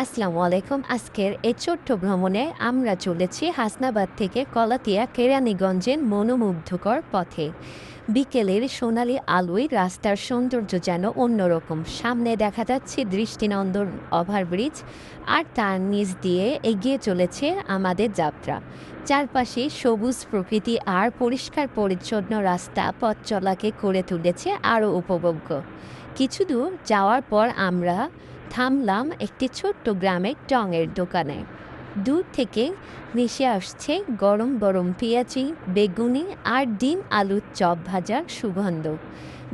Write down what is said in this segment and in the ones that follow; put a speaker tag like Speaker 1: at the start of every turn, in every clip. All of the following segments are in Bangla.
Speaker 1: আসসালামু আলাইকুম। আজকের এই ছোট্ট ভ্রমণে আমরা চলেছি হাসনাবাদ থেকে কলাতিয়া কেরানীগঞ্জের মনোমুগ্ধকর পথে। বিকেলের সোনালি আলোয় রাস্তার সৌন্দর্য যেন অন্যরকম। সামনে দেখা যাচ্ছে দৃষ্টিনন্দন ওভারব্রিজ, আর তার নিচ দিয়ে এগিয়ে চলেছে আমাদের যাত্রা। চারপাশে সবুজ প্রকৃতি আর পরিষ্কার পরিচ্ছন্ন রাস্তা পথ চলাকে করে তুলেছে আরও উপভোগ্য। কিছু দূর যাওয়ার পর আমরা থামলাম একটি ছোট্ট গ্রামের টঙের দোকানে। দূর থেকে ভেসে আসছে গরম গরম পেঁয়াজি, বেগুনি আর ডিম আলুর চপ ভাজার সুগন্ধ।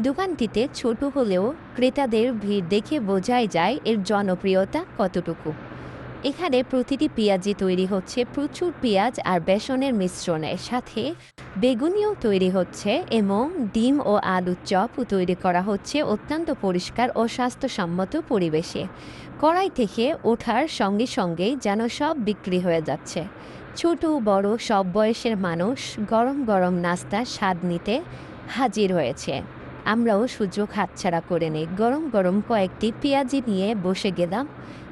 Speaker 1: দোকানটিতে ছোট হলেও ক্রেতাদের ভিড় দেখে বোঝাই যায় এর জনপ্রিয়তা কতটুকু। এখানে প্রতিটি পেঁয়াজি তৈরি হচ্ছে প্রচুর পেঁয়াজ আর বেসনের মিশ্রণে, সাথে বেগুনিও তৈরি হচ্ছে এবং ডিম ও আলুর চপও তৈরি করা হচ্ছে অত্যন্ত পরিষ্কার ও স্বাস্থ্যসম্মত পরিবেশে। কড়াই থেকে ওঠার সঙ্গে সঙ্গেই যেন সব বিক্রি হয়ে যাচ্ছে। ছোট বড় সব বয়সের মানুষ গরম গরম নাস্তার স্বাদ নিতে হাজির হয়েছে। আমরাও সুযোগ হাতছাড়া করে নেই, গরম গরম কয়েকটি পেঁয়াজি নিয়ে বসে গেলাম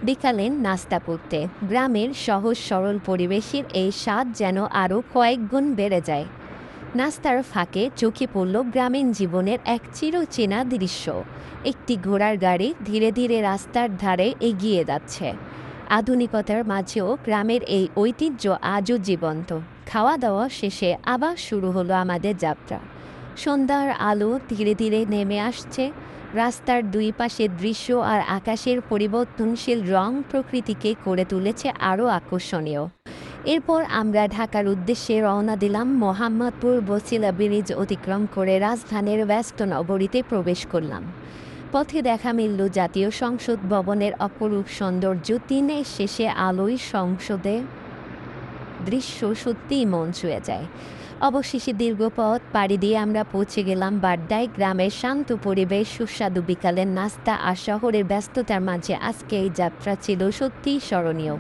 Speaker 1: বিকালের নাস্তা করতে। গ্রামের সহজ সরল পরিবেশের এই স্বাদ যেন আরও কয়েক গুণ বেড়ে যায়। নাস্তার ফাঁকে চোখে পড়ল গ্রামীণ জীবনের এক চিরচেনা দৃশ্য। একটি ঘোড়ার গাড়ি ধীরে ধীরে রাস্তার ধারে এগিয়ে যাচ্ছে। আধুনিকতার মাঝেও গ্রামের এই ঐতিহ্য আজও জীবন্ত। খাওয়া দাওয়া শেষে আবার শুরু হলো আমাদের যাত্রা। সন্ধ্যার আলো ধীরে ধীরে নেমে আসছে। রাস্তার দুই পাশের দৃশ্য আর আকাশের পরিবর্তনশীল রং প্রকৃতিকে করে তুলেছে আরও আকর্ষণীয়। এরপর আমরা ঢাকার উদ্দেশ্যে রওনা দিলাম। মোহাম্মদপুর বছিলা ব্রিজ অতিক্রম করে রাজধানীর ব্যস্ত নগরীতে প্রবেশ করলাম। পথে দেখা মিলল জাতীয় সংসদ ভবনের অপরূপ সৌন্দর্য। দিনের শেষে আলোয় সংসদে দৃশ্য সত্যিই মন ছুঁয়ে যায়। অবশেষে দীর্ঘ পথ পাড়ি দিয়ে আমরা পৌঁছে গেলাম বাড্ডায়। গ্রামের শান্ত পরিবেশ, সুস্বাদু বিকালের নাস্তা আর শহরের ব্যস্ততার মাঝে আজকে এই যাত্রা ছিল সত্যিই স্মরণীয়।